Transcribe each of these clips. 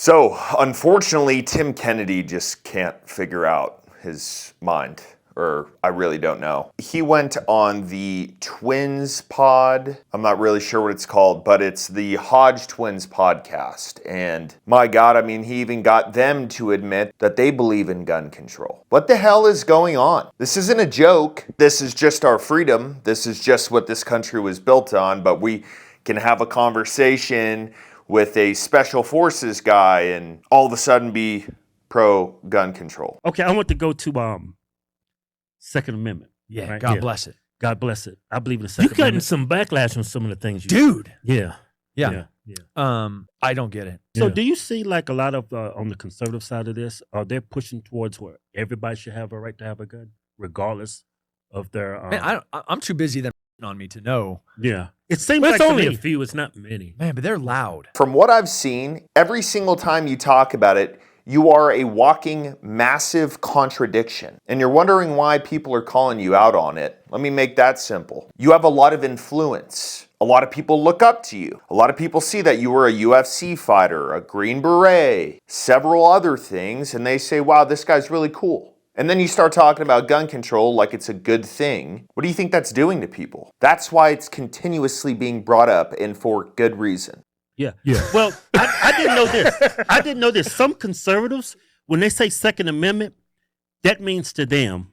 So, unfortunately, Tim Kennedy just can't figure out his mind, or I really don't know. He went on the Twins pod. I'm not really sure what it's called, but it's the Hodge Twins podcast. And my God, I mean, he even got them to admit that they believe in gun control. What the hell is going on? This isn't a joke. This is just our freedom. This is just what this country was built on, but we can have a conversation with a special forces guy and all of a sudden be pro-gun control. Okay, I want to go to Second Amendment. Yeah, right? God bless it. God bless it. I believe in the Second You're Amendment. getting some backlash on some of the things you Dude. Yeah. Yeah. I don't get it. So Yeah. do you see like a lot of, on the conservative side of this, are they pushing towards where everybody should have a right to have a gun, regardless of their... Man, I'm too busy than on me to know. Yeah. It seems Well, like it's to only me- a few. It's not many. Man, but they're loud. From what I've seen, every single time you talk about it, you are a walking massive contradiction. And you're wondering why people are calling you out on it. Let me make that simple. You have a lot of influence. A lot of people look up to you. A lot of people see that you were a UFC fighter, a Green Beret, several other things, and they say, wow, this guy's really cool. And then you start talking about gun control like it's a good thing. What do you think that's doing to people? That's why it's continuously being brought up, and for good reason. Yeah. Well, I didn't know this. I didn't know this. Some conservatives, when they say Second Amendment, that means to them,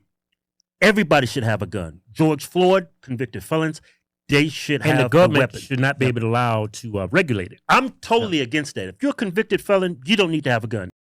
everybody should have a gun. George Floyd, convicted felons, they should And have the government a weapon. should not be able to allow to regulate it. I'm totally against that. If you're a convicted felon, you don't need to have a gun.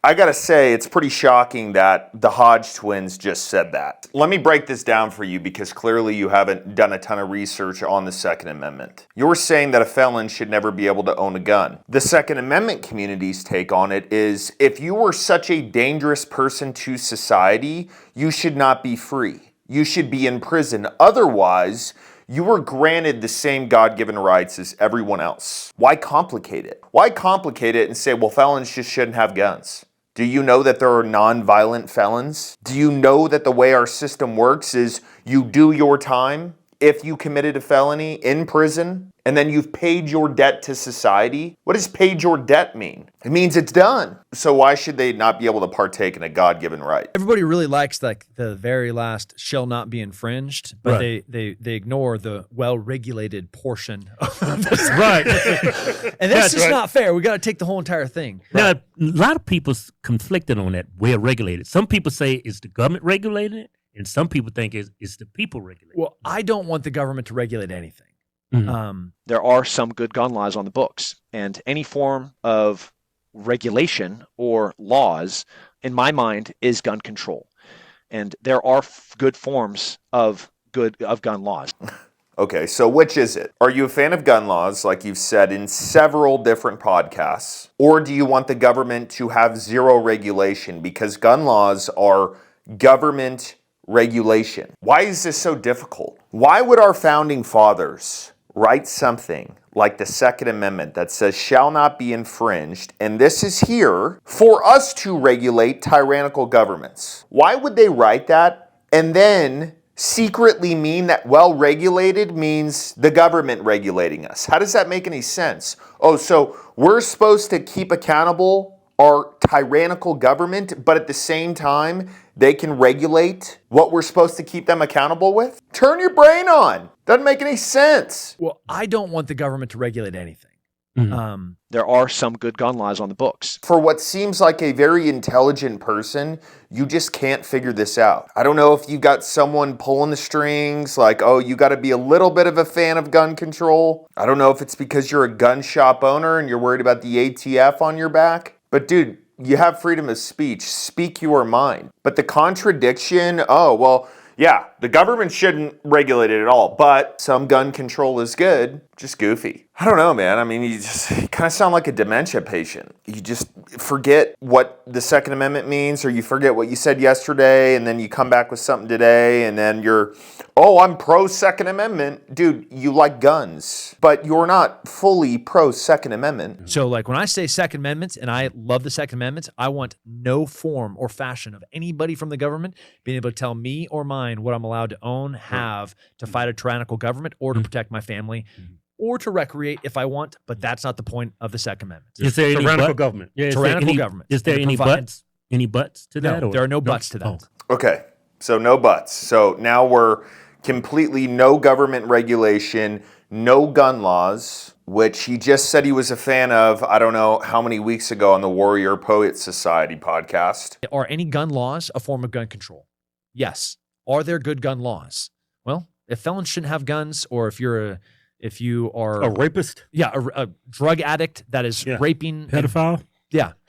I gotta say, it's pretty shocking that the Hodge twins just said that. Let me break this down for you because clearly you haven't done a ton of research on the Second Amendment. You're saying that a felon should never be able to own a gun. The Second Amendment community's take on it is, if you were such a dangerous person to society, you should not be free. You should be in prison. Otherwise, you were granted the same God-given rights as everyone else. Why complicate it? Why complicate it and say, well, felons just shouldn't have guns? Do you know that there are non-violent felons? Do you know that the way our system works is you do your time if you committed a felony in prison, and then you've paid your debt to society? What does paid your debt mean? It means it's done. So why should they not be able to partake in a God-given right? Everybody really likes like the very last shall not be infringed, but Right. they ignore the well-regulated portion of this. Right. And that's just right. not fair. We got to take the whole entire thing. Now, a lot of people's conflicted on that. We're regulated. Some people say it's the government regulating it, and some people think it's the people regulating it. Well, I don't want the government to regulate anything. Mhm. There are some good gun laws on the books, and any form of regulation or laws, in my mind, is gun control. And there are good forms of gun laws. Okay, so which is it? Are you a fan of gun laws, like you've said in several different podcasts? Or do you want the government to have zero regulation? Because gun laws are government regulation. Why is this so difficult? Why would our founding fathers write something like the Second Amendment that says shall not be infringed, and this is here for us to regulate tyrannical governments? Why would they write that and then secretly mean that well-regulated means the government regulating us? How does that make any sense? Oh, so we're supposed to keep accountable our tyrannical government, but at the same time, they can regulate what we're supposed to keep them accountable with? Turn your brain on. Doesn't make any sense. Well, I don't want the government to regulate anything. Mhm. There are some good gun laws on the books. For what seems like a very intelligent person, you just can't figure this out. I don't know if you got someone pulling the strings, like, oh, you got to be a little bit of a fan of gun control. I don't know if it's because you're a gun shop owner and you're worried about the ATF on your back. But dude, you have freedom of speech. Speak your mind. But the contradiction, oh, well, yeah, the government shouldn't regulate it at all, but some gun control is good. Just goofy. I don't know, man. I mean, you kind of sound like a dementia patient. You just forget what the Second Amendment means, or you forget what you said yesterday, and then you come back with something today, and then you're, oh, I'm pro-Second Amendment. Dude, you like guns, but you're not fully pro-Second Amendment. So like when I say Second Amendment, and I love the Second Amendment, I want no form or fashion of anybody from the government being able to tell me or mine what I'm allowed to own, have, to fight a tyrannical government, or to protect my family, or to recreate if I want, but that's not the point of the Second Amendment. Is there any Tyrannical but? government. Yeah, Tyrannical government. Is there And it any provides- buts? Any buts to that? No, or? there are no buts to that. Oh. Okay, so no buts. So now we're completely no government regulation, no gun laws, which he just said he was a fan of, I don't know how many weeks ago on the Warrior Poet Society podcast. Are any gun laws a form of gun control? Yes. Are there good gun laws? Well, if felons shouldn't have guns, or if you are A rapist? a drug addict that is Yeah. raping, Pedophile?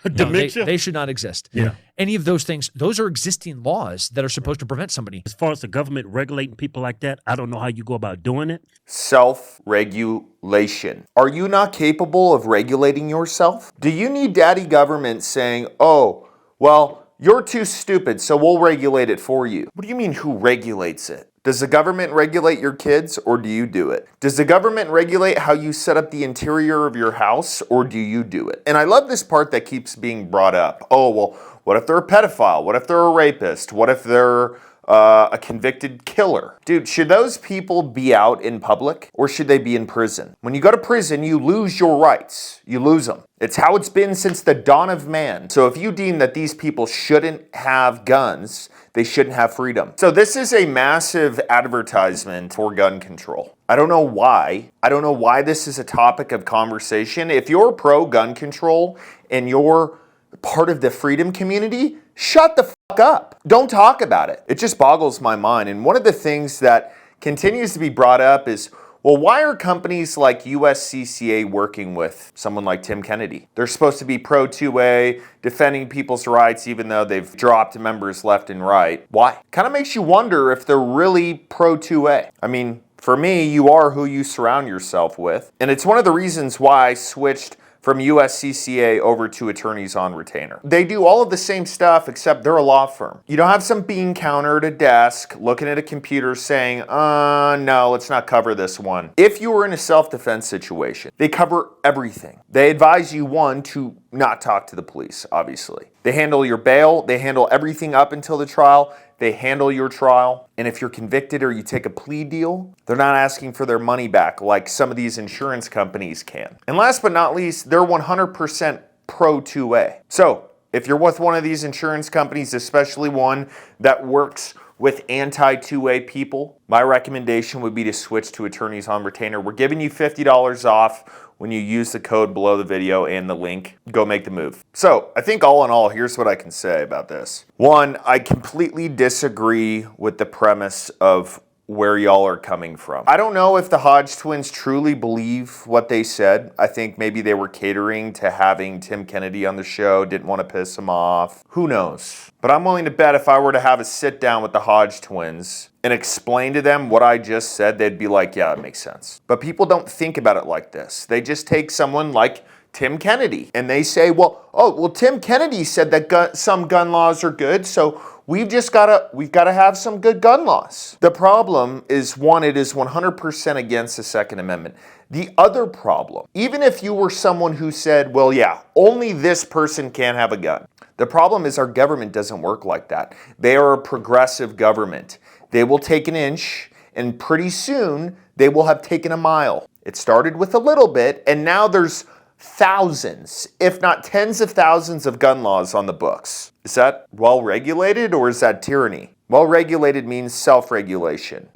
Dementia? they should not exist. Yeah. Any of those things, those are existing laws that are supposed to prevent somebody. As far as the government regulating people like that, I don't know how you go about doing it. Self-regulation. Are you not capable of regulating yourself? Do you need daddy government saying, oh, well, you're too stupid, so we'll regulate it for you? What do you mean, who regulates it? Does the government regulate your kids, or do you do it? Does the government regulate how you set up the interior of your house, or do you do it? And I love this part that keeps being brought up. Oh, well, what if they're a pedophile? What if they're a rapist? What if they're a convicted killer? Dude, should those people be out in public, or should they be in prison? When you go to prison, you lose your rights. You lose them. It's how it's been since the dawn of man. So if you deem that these people shouldn't have guns, they shouldn't have freedom. So this is a massive advertisement for gun control. I don't know why. I don't know why this is a topic of conversation. If you're pro-gun control and you're part of the freedom community, shut the fuck up. Don't talk about it. It just boggles my mind. And one of the things that continues to be brought up is, well, why are companies like USCCA working with someone like Tim Kennedy? They're supposed to be pro-2A, defending people's rights, even though they've dropped members left and right. Why? Kind of makes you wonder if they're really pro-2A. I mean, for me, you are who you surround yourself with. And it's one of the reasons why I switched from USCCA over to attorneys on retainer. They do all of the same stuff, except they're a law firm. You don't have some bean counter at a desk looking at a computer saying, no, let's not cover this one. If you were in a self-defense situation, they cover everything. They advise you, one, to not talk to the police, obviously. They handle your bail. They handle everything up until the trial. They handle your trial. And if you're convicted or you take a plea deal, they're not asking for their money back like some of these insurance companies can. And last but not least, they're 100% pro-2A. So if you're with one of these insurance companies, especially one that works with anti-2A people, my recommendation would be to switch to attorneys on retainer. We're giving you $50 off when you use the code below the video and the link. Go make the move. So I think all in all, here's what I can say about this. One, I completely disagree with the premise of where y'all are coming from. I don't know if the Hodge twins truly believe what they said. I think maybe they were catering to having Tim Kennedy on the show, didn't want to piss him off. Who knows? But I'm willing to bet if I were to have a sit down with the Hodge twins and explain to them what I just said, they'd be like, yeah, it makes sense. But people don't think about it like this. They just take someone like Tim Kennedy and they say, well, Tim Kennedy said that some gun laws are good, so we've got to have some good gun laws. The problem is, one, it is 100% against the Second Amendment. The other problem, even if you were someone who said, well, yeah, only this person can have a gun. The problem is our government doesn't work like that. They are a progressive government. They will take an inch, and pretty soon they will have taken a mile. It started with a little bit, and now there's thousands, if not tens of thousands of gun laws on the books. Is that well regulated or is that tyranny? Well regulated means self-regulation.